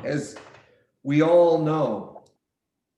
As we all know,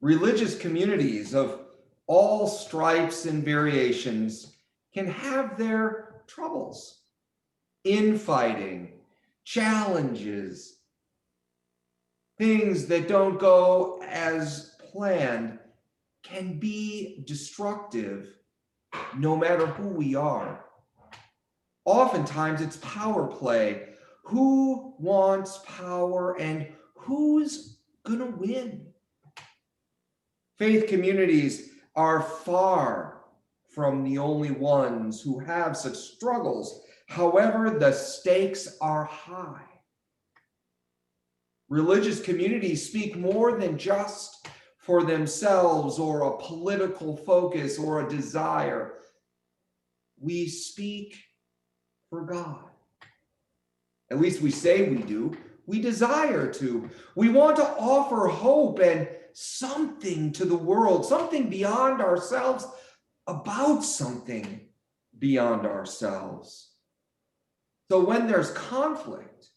religious communities of all stripes and variations can have their troubles, infighting, challenges, things that don't go as planned can be destructive no matter who we are. Oftentimes it's power play. Who wants power and who's gonna win? Faith communities are far from the only ones who have such struggles. However, the stakes are high. Religious communities speak more than just for themselves or a political focus or a desire. We speak for God. At least we say we do. We desire to. We want to offer hope and something to the world, something beyond ourselves, about something beyond ourselves. So when there's conflict,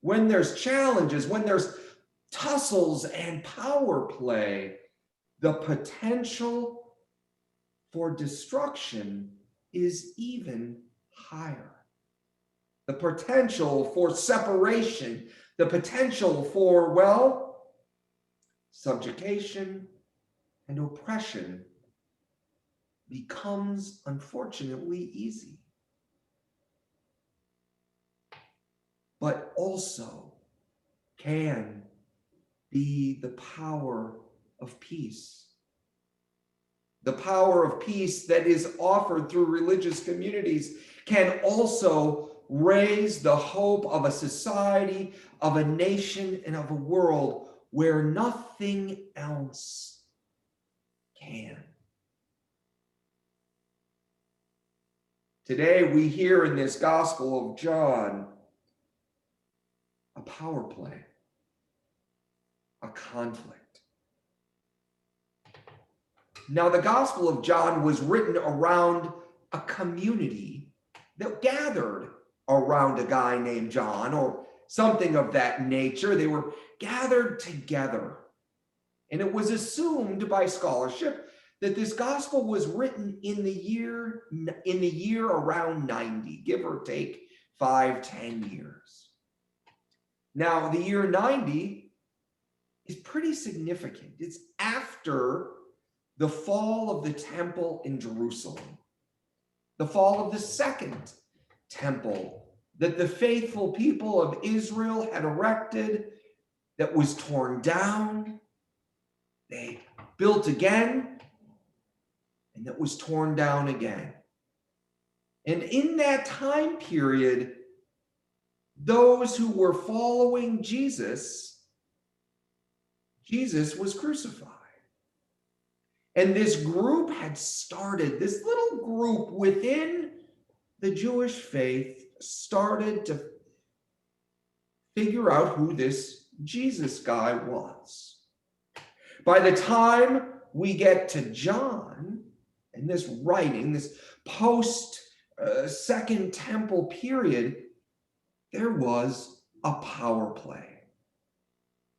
when there's challenges, when there's tussles and power play, the potential for destruction is even higher. The potential for separation, the potential for, well, subjugation and oppression becomes, unfortunately, easy. But also can be the power of peace. The power of peace that is offered through religious communities can also raise the hope of a society, of a nation, and of a world where nothing else can. Today we hear in this Gospel of John a power play, a conflict. Now, the Gospel of John was written around a community that gathered around a guy named John or something of that nature. They were gathered together. And it was assumed by scholarship that this gospel was written in the year around 90, give or take 5-10 years. Now, the year 90 is pretty significant. It's after the fall of the temple in Jerusalem, the fall of the second temple that the faithful people of Israel had erected, that was torn down. They built again, and that was torn down again. And in that time period, those who were following Jesus was crucified. And this group had started, this little group within the Jewish faith started to figure out who this Jesus guy was. By the time we get to John and this writing, this post-Second Temple period, there was a power play.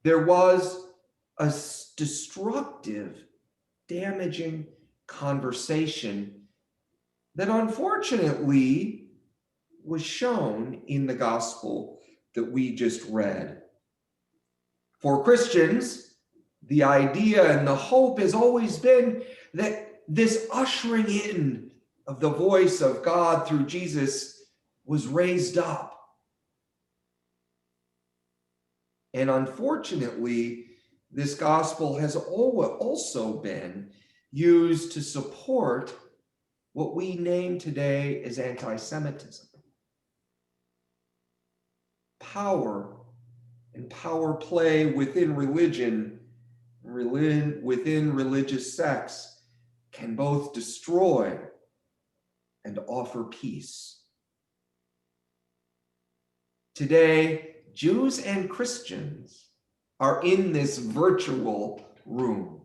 There was a destructive, damaging conversation that unfortunately was shown in the gospel that we just read. For Christians, the idea and the hope has always been that this ushering in of the voice of God through Jesus was raised up. And unfortunately, this gospel has also been used to support what we name today as anti-Semitism. Power and power play within religion, within religious sects, can both destroy and offer peace. Today, Jews and Christians are in this virtual room.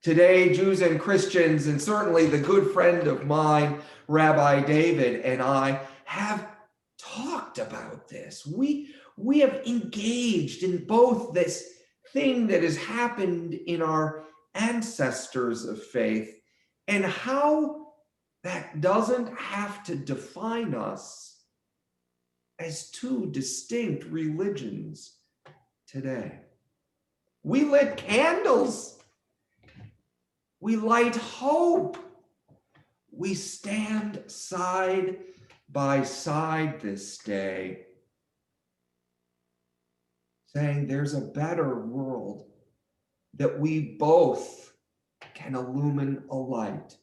Today, Jews and Christians, and certainly the good friend of mine, Rabbi David, and I have talked about this. We we have engaged in both this thing that has happened in our ancestors of faith and how that doesn't have to define us as two distinct religions today. We lit candles. We light hope. We stand side by side this day, saying there's a better world that we both can illumine a light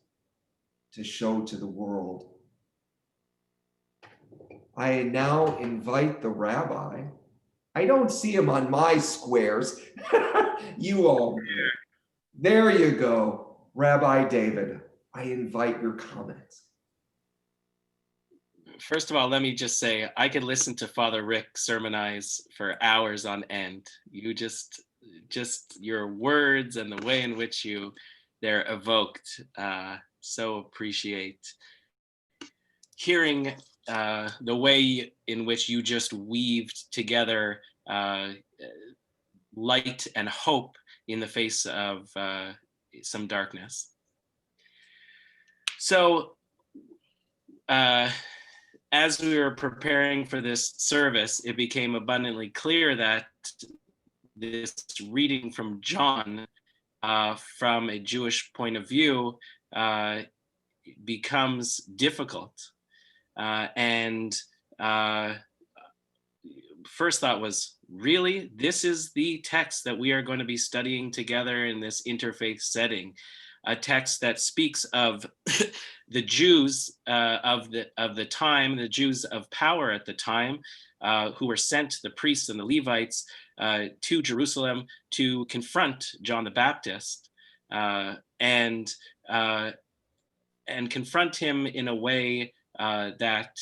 to show to the world. I now invite the rabbi. I don't see him on my squares. You all. There you go. Rabbi David, I invite your comments. First of all, let me just say, I could listen to Father Rick sermonize for hours on end. You just your words and the way in which they're evoked. So appreciate hearing the way in which you just weaved together light and hope in the face of some darkness. So as we were preparing for this service, it became abundantly clear that this reading from John from a Jewish point of view becomes difficult. First thought was, really? This is the text that we are going to be studying together in this interfaith setting, a text that speaks of the Jews of the time, the Jews of power at the time, who were sent, the priests and the Levites, to Jerusalem to confront John the Baptist and confront him in a way that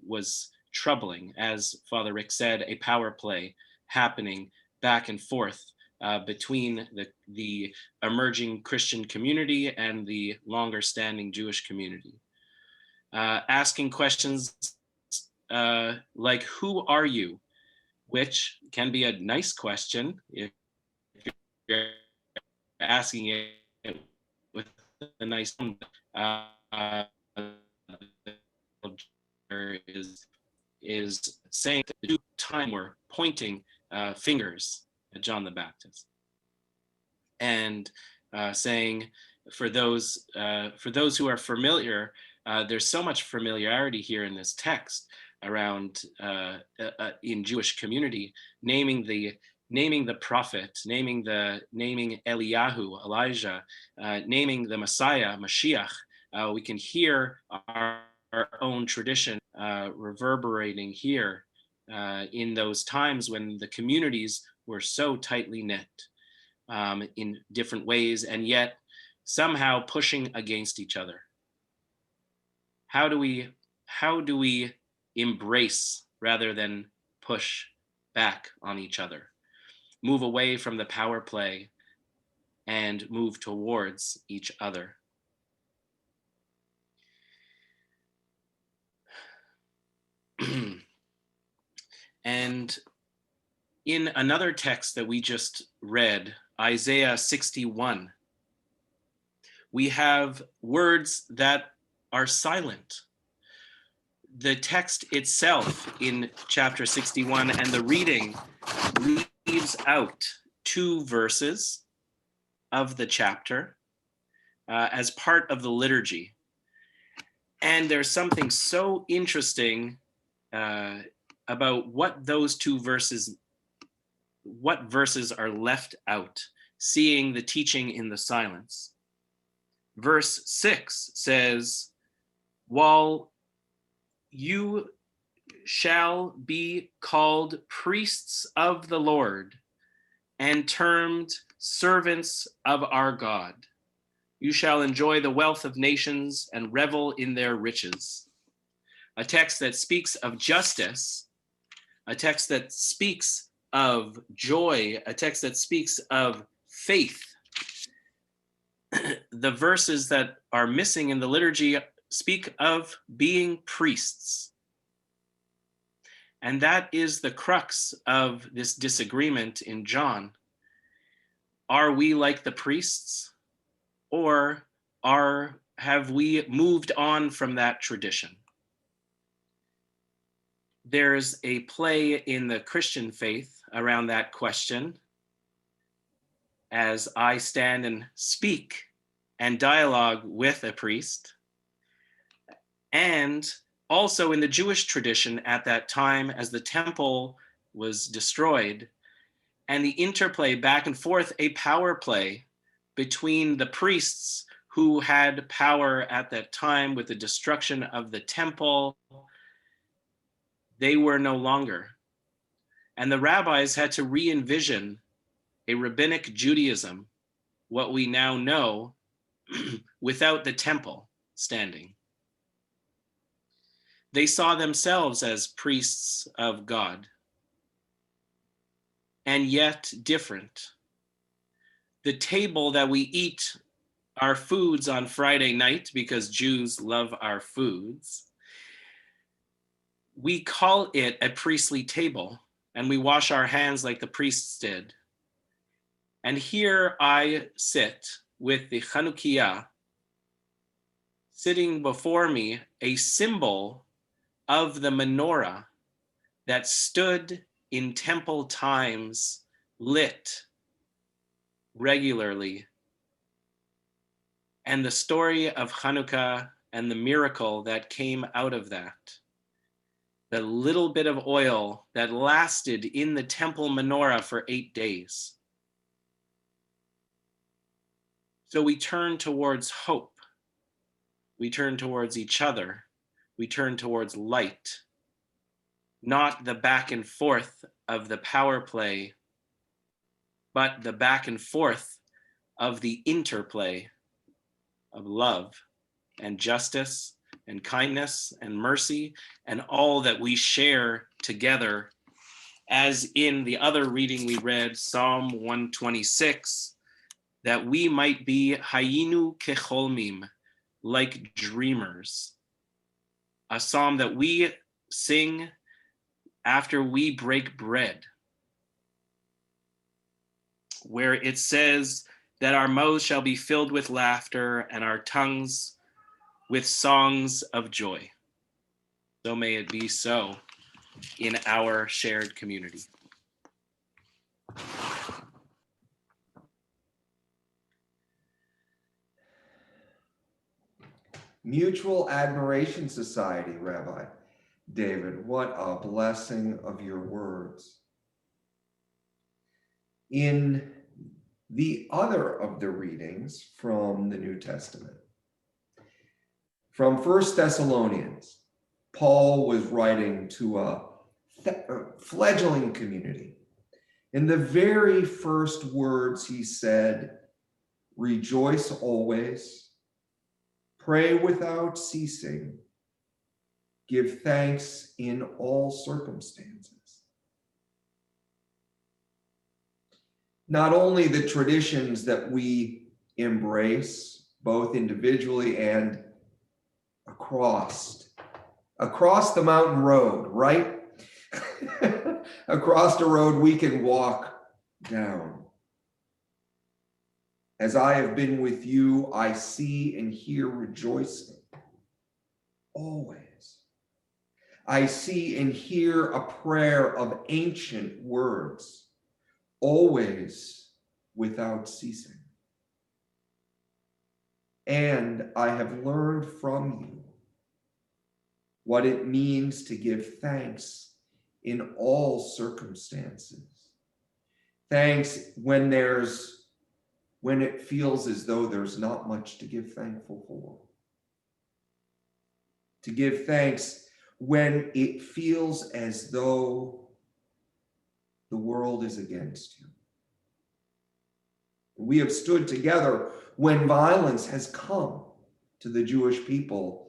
was troubling. As Father Rick said, a power play happening back and forth between the emerging Christian community and the longer standing Jewish community. Asking questions like, who are you? Which can be a nice question if you're asking it with a nice is saying that the time we're pointing fingers at John the Baptist and saying for those who are familiar, there's so much familiarity here in this text around in Jewish community, naming the prophet, naming Eliyahu, Elijah, naming the Messiah, Mashiach. We can hear our own tradition reverberating here in those times when the communities were so tightly knit in different ways, and yet somehow pushing against each other. How do we embrace rather than push back on each other? Move away from the power play and move towards each other. And in another text that we just read, Isaiah 61, we have words that are silent. The text itself in chapter 61 and the reading leaves out 2 verses of the chapter as part of the liturgy. And there's something so interesting about what those 2 verses, what verses are left out, seeing the teaching in the silence. Verse 6 says, while you shall be called priests of the Lord and termed servants of our God. You shall enjoy the wealth of nations and revel in their riches. A text that speaks of justice, a text that speaks of joy, a text that speaks of faith. The verses that are missing in the liturgy speak of being priests. And that is the crux of this disagreement in John. Are we like the priests, or have we moved on from that tradition? There's a play in the Christian faith around that question, as I stand and speak and dialogue with a priest. And also in the Jewish tradition at that time, as the temple was destroyed, and the interplay back and forth, a power play between the priests who had power at that time with the destruction of the temple. They were no longer. And the rabbis had to re-envision a rabbinic Judaism, what we now know, without the temple standing. They saw themselves as priests of God, and yet different. The table that we eat our foods on Friday night, because Jews love our foods, we call it a priestly table, and we wash our hands like the priests did. And here I sit with the Chanukiah sitting before me, a symbol of the menorah that stood in temple times, lit regularly. And the story of Hanukkah and the miracle that came out of that. The little bit of oil that lasted in the temple menorah for 8 days. So we turn towards hope. We turn towards each other. We turn towards light, not the back and forth of the power play, but the back and forth of the interplay of love and justice and kindness and mercy and all that we share together, as in the other reading we read, Psalm 126, that we might be hayinu kecholmim, like dreamers. A psalm that we sing after we break bread, where it says that our mouths shall be filled with laughter and our tongues with songs of joy. So may it be so in our shared community. Mutual Admiration Society, Rabbi David, what a blessing of your words. In the other of the readings from the New Testament, from 1 Thessalonians, Paul was writing to a fledgling community. In the very first words he said, "Rejoice always, pray without ceasing, give thanks in all circumstances." Not only the traditions that we embrace, both individually and across the mountain road, right? Across the road we can walk down. As I have been with you, I see and hear rejoicing. Always. I see and hear a prayer of ancient words, always without ceasing. And I have learned from you what it means to give thanks in all circumstances. Thanks when it feels as though there's not much to give thankful for. To give thanks when it feels as though the world is against you. We have stood together when violence has come to the Jewish people.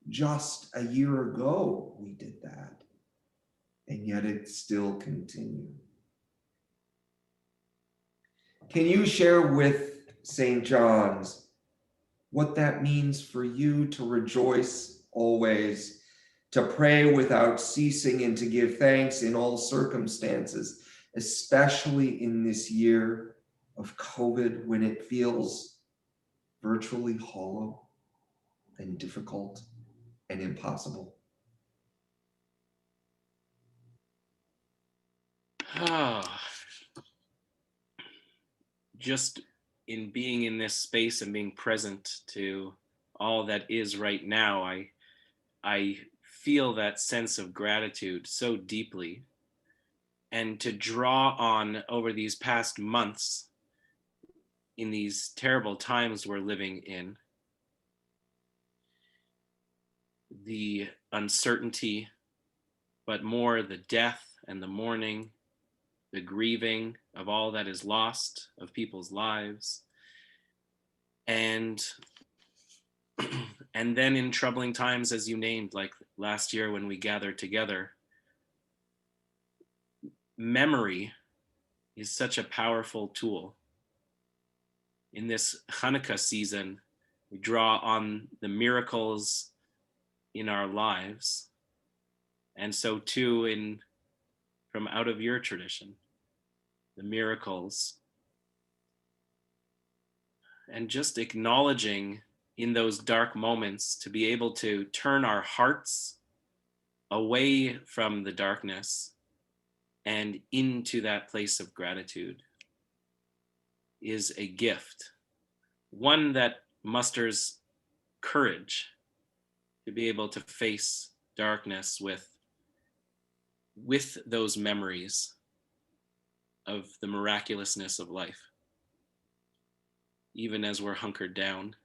Just a year ago, we did that, and yet it still continues. Can you share with St. John's what that means for you to rejoice always, to pray without ceasing, and to give thanks in all circumstances, especially in this year of COVID when it feels virtually hollow and difficult and impossible. Just in being in this space and being present to all that is right now, I feel that sense of gratitude so deeply. And to draw on over these past months in these terrible times we're living in, the uncertainty, but more the death and the mourning, the grieving of all that is lost of people's lives. And and then in troubling times, as you named, like last year when we gathered together, memory is such a powerful tool. In this Hanukkah season, we draw on the miracles in our lives, and so too from out of your tradition, the miracles, and just acknowledging in those dark moments to be able to turn our hearts away from the darkness and into that place of gratitude is a gift, one that musters courage to be able to face darkness with those memories of the miraculousness of life, even as we're hunkered down,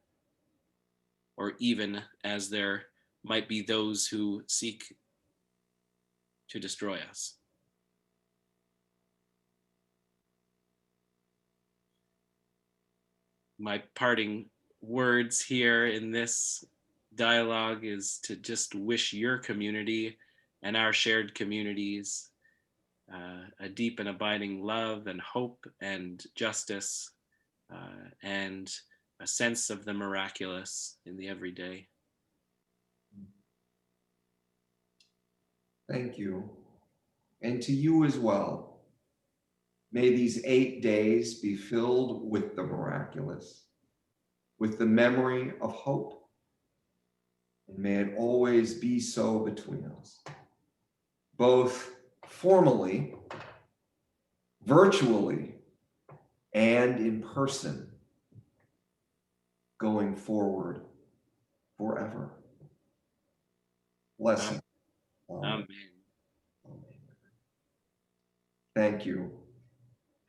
or even as there might be those who seek to destroy us. My parting words here in this dialogue is to just wish your community and our shared communities a deep and abiding love and hope and justice and a sense of the miraculous in the everyday. Thank you. And to you as well. May these 8 days be filled with the miraculous, with the memory of hope. And may it always be so between us, both formally, virtually, and in person, going forward forever. Blessing. Amen. Amen. Thank you.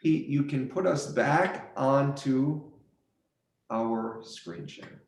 Pete, you can put us back onto our screen share.